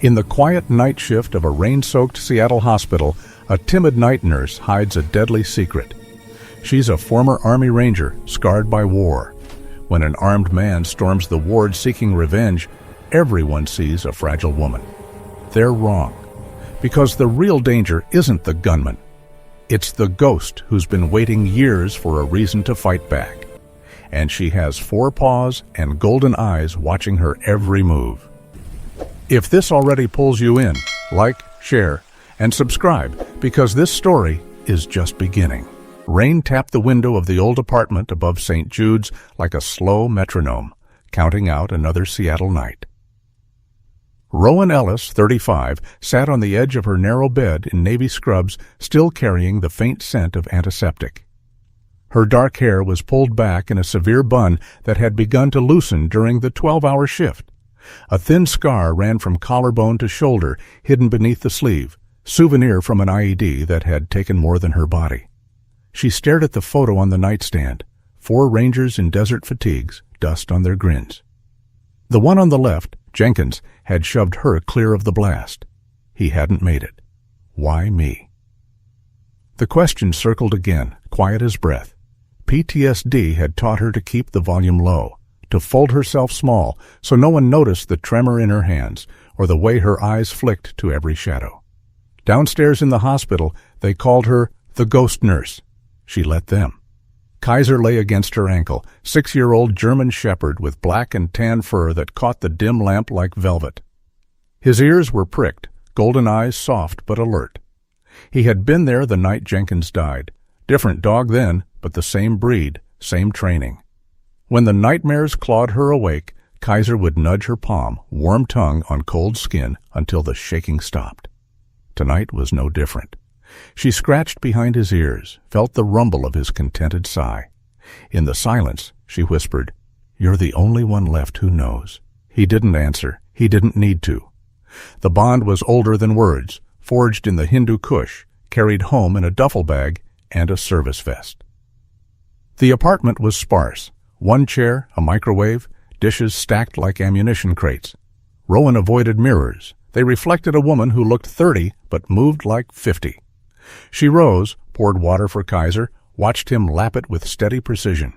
In the quiet night shift of a rain-soaked Seattle hospital, a timid night nurse hides a deadly secret. She's a former Army Ranger, scarred by war. When an armed man storms the ward seeking revenge, everyone sees a fragile woman. They're wrong, because the real danger isn't the gunman. It's the ghost who's been waiting years for a reason to fight back. And she has 4 paws and golden eyes watching her every move. If this already pulls you in, like, share, and subscribe, because this story is just beginning. Rain tapped the window of the old apartment above St. Jude's like a slow metronome, counting out another Seattle night. Rowan Ellis, 35, sat on the edge of her narrow bed in navy scrubs, still carrying the faint scent of antiseptic. Her dark hair was pulled back in a severe bun that had begun to loosen during the 12-hour shift. A thin scar ran from collarbone to shoulder, hidden beneath the sleeve, souvenir from an IED that had taken more than her body. She stared at the photo on the nightstand, 4 Rangers in desert fatigues, dust on their grins. The one on the left, Jenkins, had shoved her clear of the blast. He hadn't made it. Why me? The question circled again, quiet as breath. PTSD had taught her to keep the volume low, to fold herself small so no one noticed the tremor in her hands or the way her eyes flicked to every shadow. Downstairs in the hospital, they called her the ghost nurse. She let them. Kaiser lay against her ankle, 6-year-old German shepherd with black and tan fur that caught the dim lamp like velvet. His ears were pricked, golden eyes soft but alert. He had been there the night Jenkins died. Different dog then, but the same breed, same training. When the nightmares clawed her awake, Kaiser would nudge her palm, warm tongue on cold skin, until the shaking stopped. Tonight was no different. She scratched behind his ears, felt the rumble of his contented sigh. In the silence, she whispered, "You're the only one left who knows." He didn't answer. He didn't need to. The bond was older than words, forged in the Hindu Kush, carried home in a duffel bag and a service vest. The apartment was sparse. 1 chair, a microwave, dishes stacked like ammunition crates. Rowan avoided mirrors. They reflected a woman who looked 30 but moved like 50. She rose, poured water for Kaiser, watched him lap it with steady precision.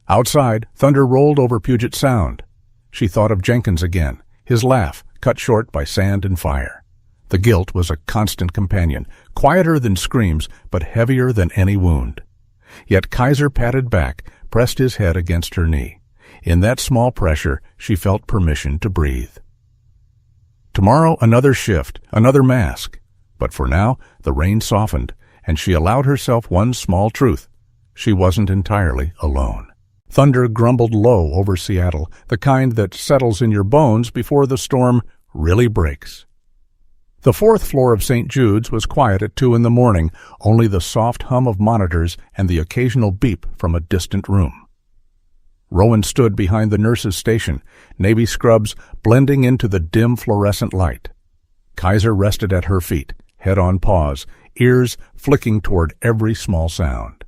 Outside, thunder rolled over Puget Sound. She thought of Jenkins again, his laugh cut short by sand and fire. The guilt was a constant companion, quieter than screams but heavier than any wound. Yet Kaiser patted back, pressed his head against her knee. In that small pressure, she felt permission to breathe. Tomorrow, another shift, another mask. But for now, the rain softened, and she allowed herself one small truth. She wasn't entirely alone. Thunder grumbled low over Seattle, the kind that settles in your bones before the storm really breaks. The 4th floor of St. Jude's was quiet at 2 in the morning, only the soft hum of monitors and the occasional beep from a distant room. Rowan stood behind the nurse's station, navy scrubs blending into the dim fluorescent light. Kaiser rested at her feet, head on paws, ears flicking toward every small sound.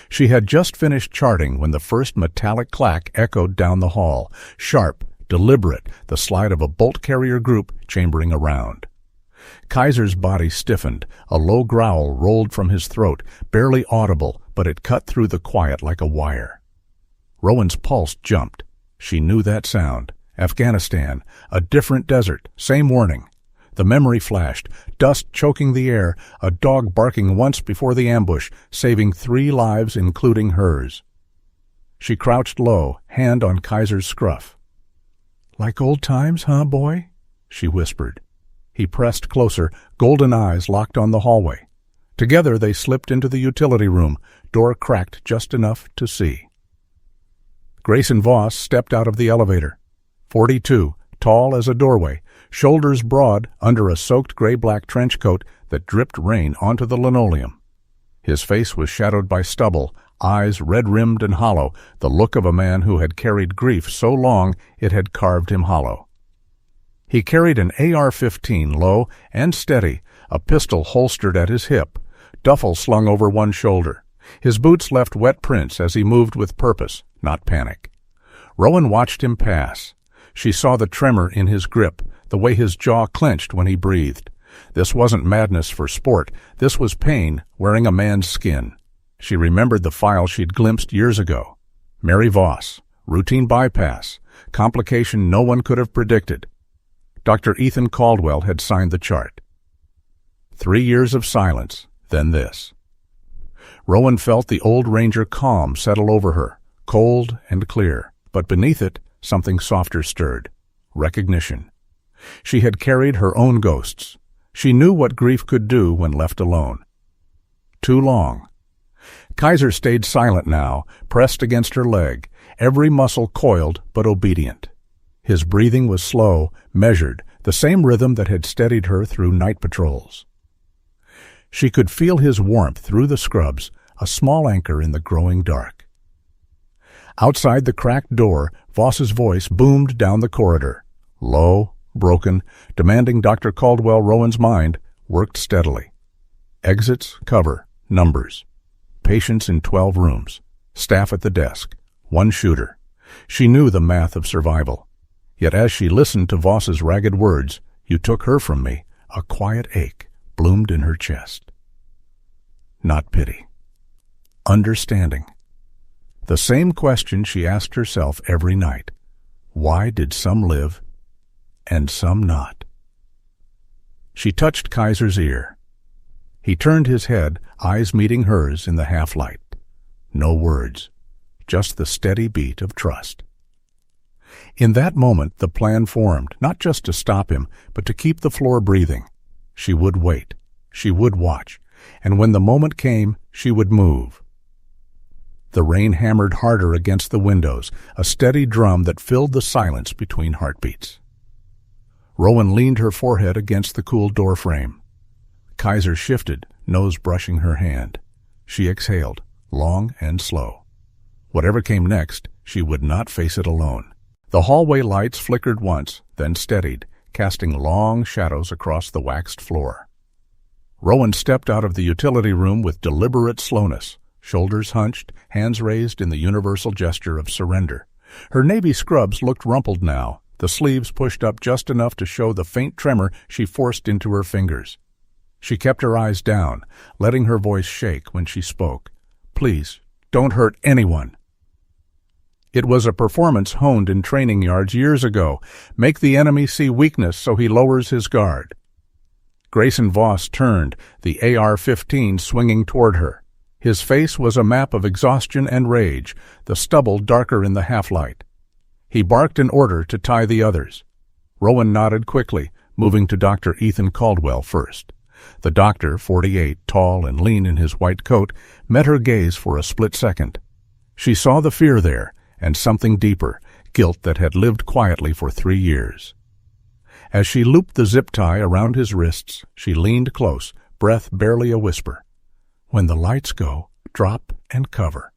She had just finished charting when the first metallic clack echoed down the hall, sharp, deliberate, the slide of a bolt carrier group chambering around. Kaiser's body stiffened, a low growl rolled from his throat, barely audible, but it cut through the quiet like a wire. Rowan's pulse jumped. She knew that sound. Afghanistan, a different desert, same warning. The memory flashed, dust choking the air, a dog barking once before the ambush, saving 3 lives including hers. She crouched low, hand on Kaiser's scruff. "Like old times, huh, boy?" she whispered. He pressed closer, golden eyes locked on the hallway. Together they slipped into the utility room, door cracked just enough to see. Grayson Voss stepped out of the elevator. 42, tall as a doorway, shoulders broad under a soaked gray-black trench coat that dripped rain onto the linoleum. His face was shadowed by stubble, eyes red-rimmed and hollow, the look of a man who had carried grief so long it had carved him hollow. He carried an AR-15 low and steady, a pistol holstered at his hip, duffel slung over one shoulder. His boots left wet prints as he moved with purpose, not panic. Rowan watched him pass. She saw the tremor in his grip, the way his jaw clenched when he breathed. This wasn't madness for sport. This was pain wearing a man's skin. She remembered the file she'd glimpsed years ago. Mary Voss, routine bypass, complication no one could have predicted. Dr. Ethan Caldwell had signed the chart. 3 years of silence, then this. Rowan felt the old Ranger calm settle over her, cold and clear, but beneath it, something softer stirred. Recognition. She had carried her own ghosts. She knew what grief could do when left alone. Too long. Kaiser stayed silent now, pressed against her leg, every muscle coiled but obedient. His breathing was slow, measured, the same rhythm that had steadied her through night patrols. She could feel his warmth through the scrubs, a small anchor in the growing dark. Outside the cracked door, Voss's voice boomed down the corridor. Low, broken, demanding Dr. Caldwell Rowan's mind, worked steadily. Exits, cover, numbers. Patients in 12 rooms. Staff at the desk. 1 shooter. She knew the math of survival. Yet as she listened to Voss's ragged words, "You took her from me," a quiet ache bloomed in her chest. Not pity. Understanding. The same question she asked herself every night. Why did some live and some not? She touched Kaiser's ear. He turned his head, eyes meeting hers in the half-light. No words, just the steady beat of trust. In that moment, the plan formed, not just to stop him, but to keep the floor breathing. She would wait. She would watch. And when the moment came, she would move. The rain hammered harder against the windows, a steady drum that filled the silence between heartbeats. Rowan leaned her forehead against the cool doorframe. Kaiser shifted, nose brushing her hand. She exhaled, long and slow. Whatever came next, she would not face it alone. The hallway lights flickered once, then steadied, casting long shadows across the waxed floor. Rowan stepped out of the utility room with deliberate slowness, shoulders hunched, hands raised in the universal gesture of surrender. Her navy scrubs looked rumpled now, the sleeves pushed up just enough to show the faint tremor she forced into her fingers. She kept her eyes down, letting her voice shake when she spoke. "Please, don't hurt anyone." It was a performance honed in training yards years ago. Make the enemy see weakness so he lowers his guard. Grayson Voss turned, the AR-15 swinging toward her. His face was a map of exhaustion and rage, the stubble darker in the half-light. He barked an order to tie the others. Rowan nodded quickly, moving to Dr. Ethan Caldwell first. The doctor, 48, tall and lean in his white coat, met her gaze for a split second. She saw the fear there, and something deeper, guilt that had lived quietly for 3 years. As she looped the zip tie around his wrists, she leaned close, breath barely a whisper. "When the lights go, drop and cover."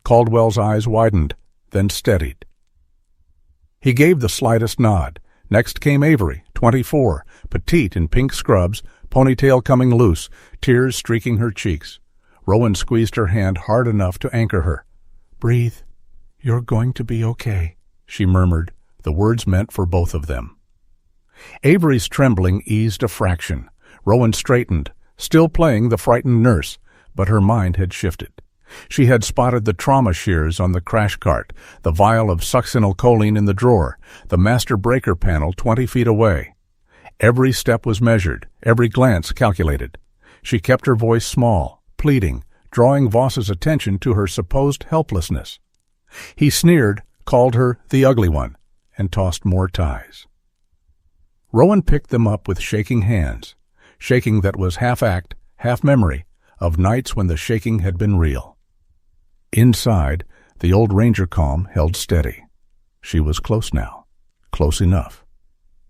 Caldwell's eyes widened, then steadied. He gave the slightest nod. Next came Avery, 24, petite in pink scrubs, ponytail coming loose, tears streaking her cheeks. Rowan squeezed her hand hard enough to anchor her. "Breathe. You're going to be okay," she murmured, the words meant for both of them. Avery's trembling eased a fraction. Rowan straightened, still playing the frightened nurse, but her mind had shifted. She had spotted the trauma shears on the crash cart, the vial of succinylcholine in the drawer, the master breaker panel 20 feet away. Every step was measured, every glance calculated. She kept her voice small, pleading, drawing Voss's attention to her supposed helplessness. He sneered, called her the ugly one, and tossed more ties. Rowan picked them up with shaking hands, shaking that was half act, half memory, of nights when the shaking had been real. Inside, the old Ranger calm held steady. She was close now, close enough.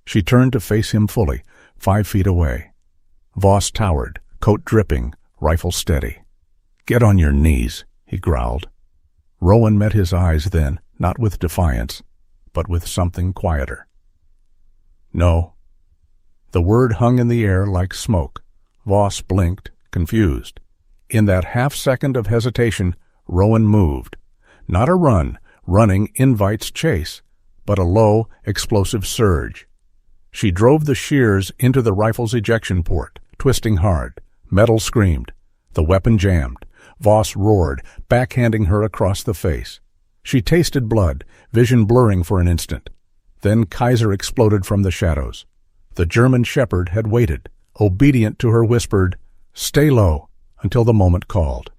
She turned to face him fully, 5 feet away. Voss towered, coat dripping, rifle steady. "Get on your knees," he growled. Rowan met his eyes then, not with defiance, but with something quieter. "No." The word hung in the air like smoke. Voss blinked, confused. In that half-second of hesitation, Rowan moved. Not a run, running invites chase, but a low, explosive surge. She drove the shears into the rifle's ejection port, twisting hard. Metal screamed. The weapon jammed. Voss roared, backhanding her across the face. She tasted blood, vision blurring for an instant. Then Kaiser exploded from the shadows. The German shepherd had waited, obedient to her whispered, "Stay low," until the moment called.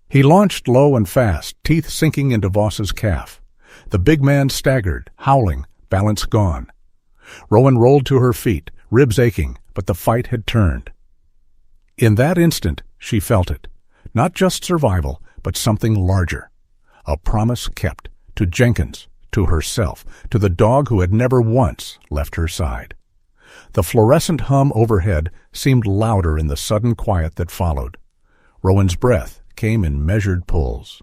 He launched low and fast, teeth sinking into Voss's calf. The big man staggered, howling, balance gone. Rowan rolled to her feet, ribs aching, but the fight had turned. In that instant, she felt it. Not just survival, but something larger. A promise kept, to Jenkins, to herself, to the dog who had never once left her side. The fluorescent hum overhead seemed louder in the sudden quiet that followed. Rowan's breath came in measured pulls.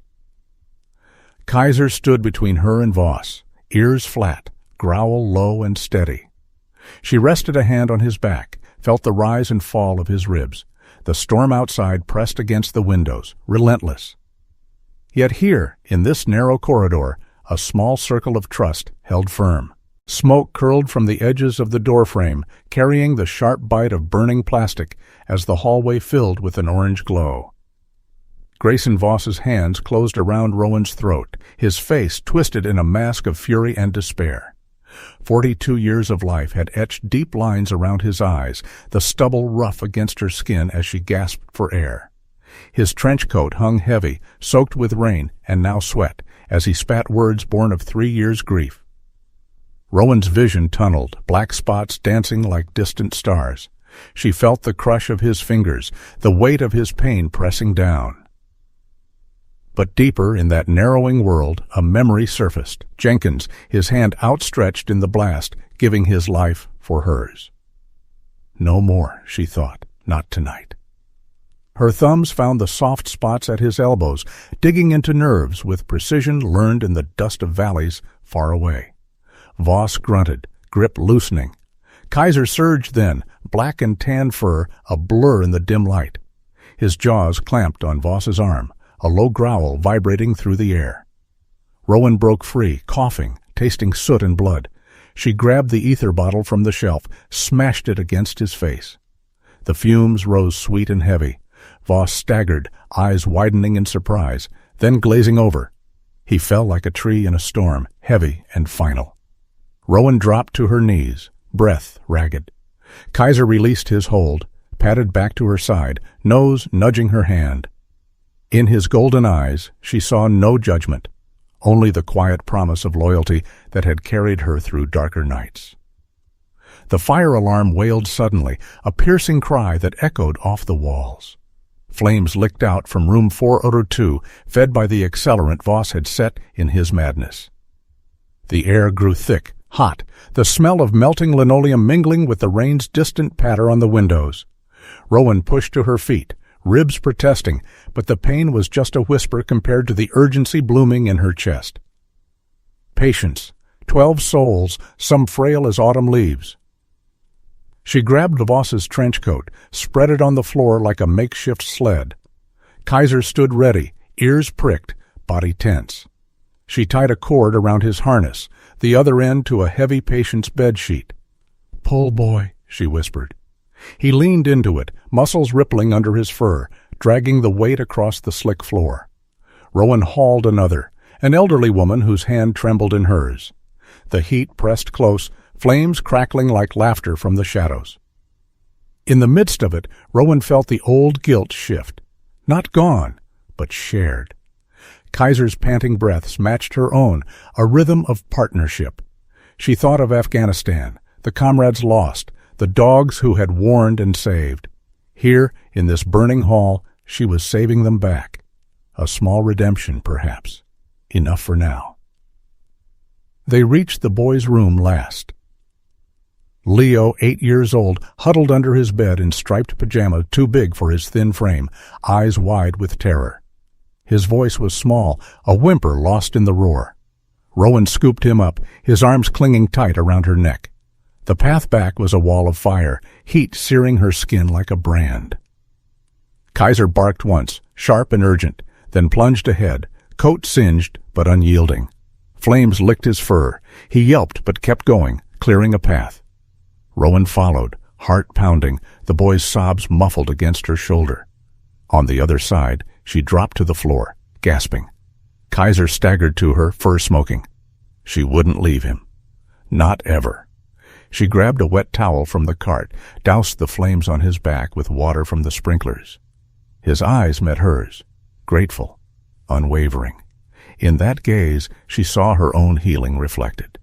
Kaiser stood between her and Voss, ears flat, growl low and steady. She rested a hand on his back, felt the rise and fall of his ribs. The storm outside pressed against the windows, relentless. Yet here, in this narrow corridor, a small circle of trust held firm. Smoke curled from the edges of the doorframe, carrying the sharp bite of burning plastic as the hallway filled with an orange glow. Grayson Voss's hands closed around Rowan's throat, his face twisted in a mask of fury and despair. 42 years of life had etched deep lines around his eyes, the stubble rough against her skin as she gasped for air. His trench coat hung heavy, soaked with rain and now sweat, as he spat words born of 3 years' grief. Rowan's vision tunneled, black spots dancing like distant stars. She felt the crush of his fingers, the weight of his pain pressing down. But deeper in that narrowing world, a memory surfaced. Jenkins, his hand outstretched in the blast, giving his life for hers. No more, she thought, not tonight. Her thumbs found the soft spots at his elbows, digging into nerves with precision learned in the dust of valleys far away. Voss grunted, grip loosening. Kaiser surged then, black and tan fur a blur in the dim light. His jaws clamped on Voss's arm, a low growl vibrating through the air. Rowan broke free, coughing, tasting soot and blood. She grabbed the ether bottle from the shelf, smashed it against his face. The fumes rose sweet and heavy. Voss staggered, eyes widening in surprise, then glazing over. He fell like a tree in a storm, heavy and final. Rowan dropped to her knees, breath ragged. Kaiser released his hold, padded back to her side, nose nudging her hand. In his golden eyes, she saw no judgment, only the quiet promise of loyalty that had carried her through darker nights. The fire alarm wailed suddenly, a piercing cry that echoed off the walls. Flames licked out from room 402, fed by the accelerant Voss had set in his madness. The air grew thick, hot, the smell of melting linoleum mingling with the rain's distant patter on the windows. Rowan pushed to her feet, ribs protesting, but the pain was just a whisper compared to the urgency blooming in her chest. Patience, 12 souls, some frail as autumn leaves. She grabbed Voss's trench coat, spread it on the floor like a makeshift sled. Kaiser stood ready, ears pricked, body tense. She tied a cord around his harness, the other end to a heavy patient's bedsheet. "Pull, boy," she whispered. He leaned into it, muscles rippling under his fur, dragging the weight across the slick floor. Rowan hauled another, an elderly woman whose hand trembled in hers. The heat pressed close, flames crackling like laughter from the shadows. In the midst of it, Rowan felt the old guilt shift. Not gone, but shared. Kaiser's panting breaths matched her own, a rhythm of partnership. She thought of Afghanistan, the comrades lost, the dogs who had warned and saved. Here, in this burning hall, she was saving them back. A small redemption, perhaps. Enough for now. They reached the boy's room last. Leo, 8 years old, huddled under his bed in striped pajamas too big for his thin frame, eyes wide with terror. His voice was small, a whimper lost in the roar. Rowan scooped him up, his arms clinging tight around her neck. The path back was a wall of fire, heat searing her skin like a brand. Kaiser barked once, sharp and urgent, then plunged ahead, coat singed but unyielding. Flames licked his fur. He yelped but kept going, clearing a path. Rowan followed, heart pounding, the boy's sobs muffled against her shoulder. On the other side, she dropped to the floor, gasping. Kaiser staggered to her, fur smoking. She wouldn't leave him. Not ever. She grabbed a wet towel from the cart, doused the flames on his back with water from the sprinklers. His eyes met hers, grateful, unwavering. In that gaze, she saw her own healing reflected.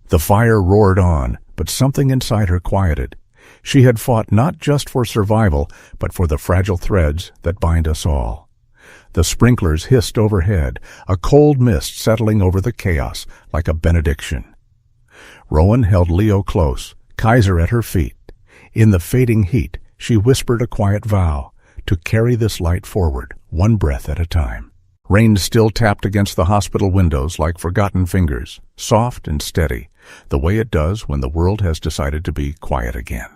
The fire roared on, but something inside her quieted. She had fought not just for survival, but for the fragile threads that bind us all. The sprinklers hissed overhead, a cold mist settling over the chaos like a benediction. Rowan held Leo close, Kaiser at her feet. In the fading heat, she whispered a quiet vow, to carry this light forward, one breath at a time. Rain still tapped against the hospital windows like forgotten fingers, soft and steady, the way it does when the world has decided to be quiet again.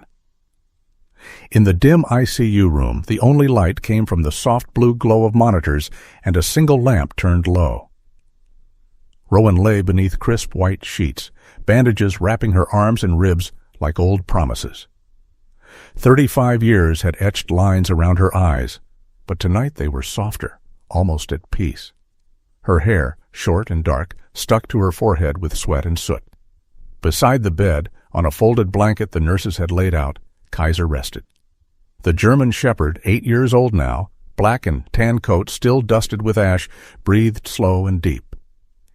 In the dim ICU room, the only light came from the soft blue glow of monitors and a single lamp turned low. Rowan lay beneath crisp white sheets, bandages wrapping her arms and ribs like old promises. 35 years had etched lines around her eyes, but tonight they were softer, almost at peace. Her hair, short and dark, stuck to her forehead with sweat and soot. Beside the bed, on a folded blanket the nurses had laid out, Kaiser rested. The German shepherd, 8 years old now, black and tan coat still dusted with ash, breathed slow and deep.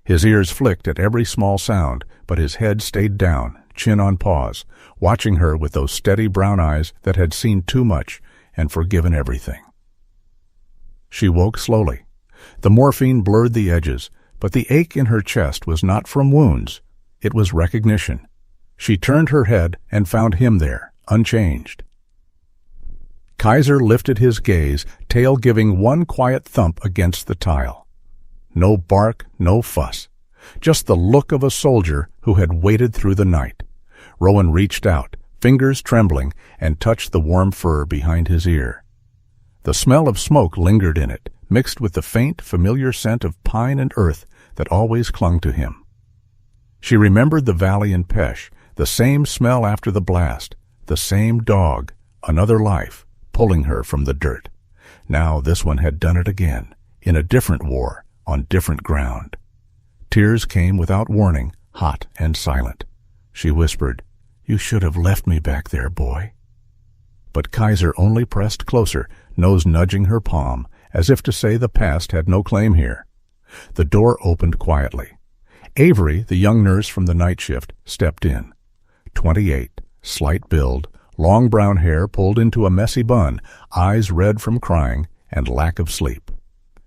His ears flicked at every small sound, but his head stayed down, chin on paws, watching her with those steady brown eyes that had seen too much and forgiven everything. She woke slowly. The morphine blurred the edges, but the ache in her chest was not from wounds. It was recognition. She turned her head and found him there, unchanged. Kaiser lifted his gaze, tail giving one quiet thump against the tile. No bark, no fuss. Just the look of a soldier who had waited through the night. Rowan reached out, fingers trembling, and touched the warm fur behind his ear. The smell of smoke lingered in it, mixed with the faint, familiar scent of pine and earth that always clung to him. She remembered the valley in Pesh, the same smell after the blast, the same dog, another life, pulling her from the dirt. Now this one had done it again, in a different war, on different ground. Tears came without warning, hot and silent. She whispered, "You should have left me back there, boy." But Kaiser only pressed closer, nose nudging her palm, as if to say the past had no claim here. The door opened quietly. Avery, the young nurse from the night shift, stepped in. 28, slight build, long brown hair pulled into a messy bun, eyes red from crying and lack of sleep.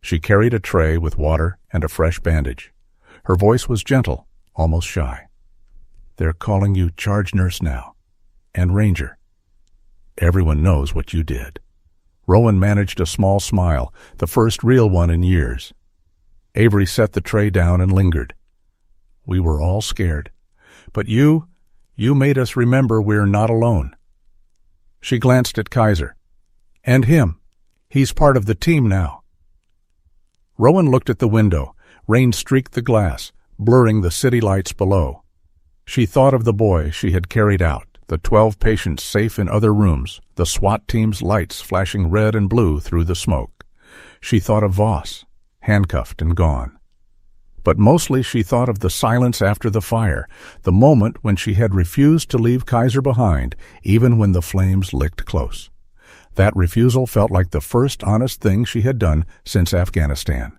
She carried a tray with water and a fresh bandage. Her voice was gentle, almost shy. "They're calling you charge nurse now. And Ranger. Everyone knows what you did." Rowan managed a small smile, the first real one in years. Avery set the tray down and lingered. "We were all scared. But you made us remember we're not alone." She glanced at Kaiser. "And him. He's part of the team now." Rowan looked at the window. Rain streaked the glass, blurring the city lights below. She thought of the boy she had carried out, the 12 patients safe in other rooms, the SWAT team's lights flashing red and blue through the smoke. She thought of Voss, handcuffed and gone. But mostly she thought of the silence after the fire, the moment when she had refused to leave Kaiser behind, even when the flames licked close. That refusal felt like the first honest thing she had done since Afghanistan.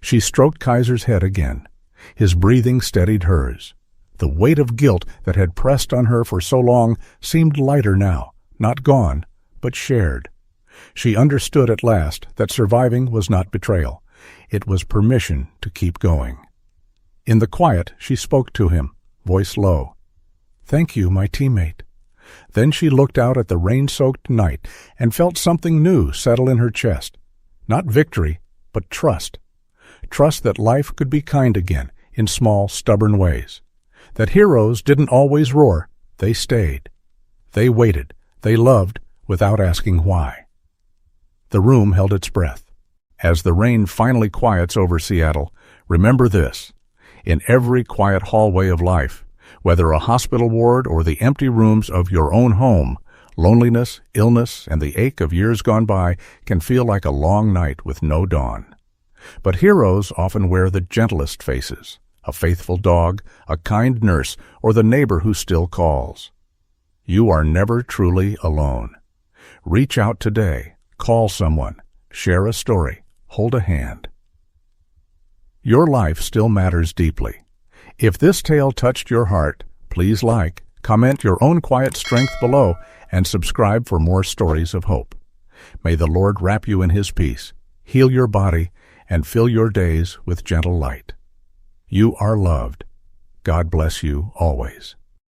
She stroked Kaiser's head again. His breathing steadied hers. The weight of guilt that had pressed on her for so long seemed lighter now, not gone, but shared. She understood at last that surviving was not betrayal. It was permission to keep going. In the quiet, she spoke to him, voice low. "Thank you, my teammate." Then she looked out at the rain-soaked night and felt something new settle in her chest. Not victory, but trust. Trust that life could be kind again in small, stubborn ways. That heroes didn't always roar, they stayed. They waited, they loved, without asking why. The room held its breath. As the rain finally quiets over Seattle, remember this. In every quiet hallway of life, Whether a hospital ward or the empty rooms of your own home, loneliness, illness, and the ache of years gone by can feel like a long night with no dawn. But heroes often wear the gentlest faces: a faithful dog, a kind nurse, or the neighbor who still calls. You are never truly alone. Reach out today, call someone, share a story, hold a hand. Your life still matters deeply. If this tale touched your heart, please like, comment your own quiet strength below, and subscribe for more stories of hope. May the Lord wrap you in His peace, heal your body, and fill your days with gentle light. You are loved. God bless you always.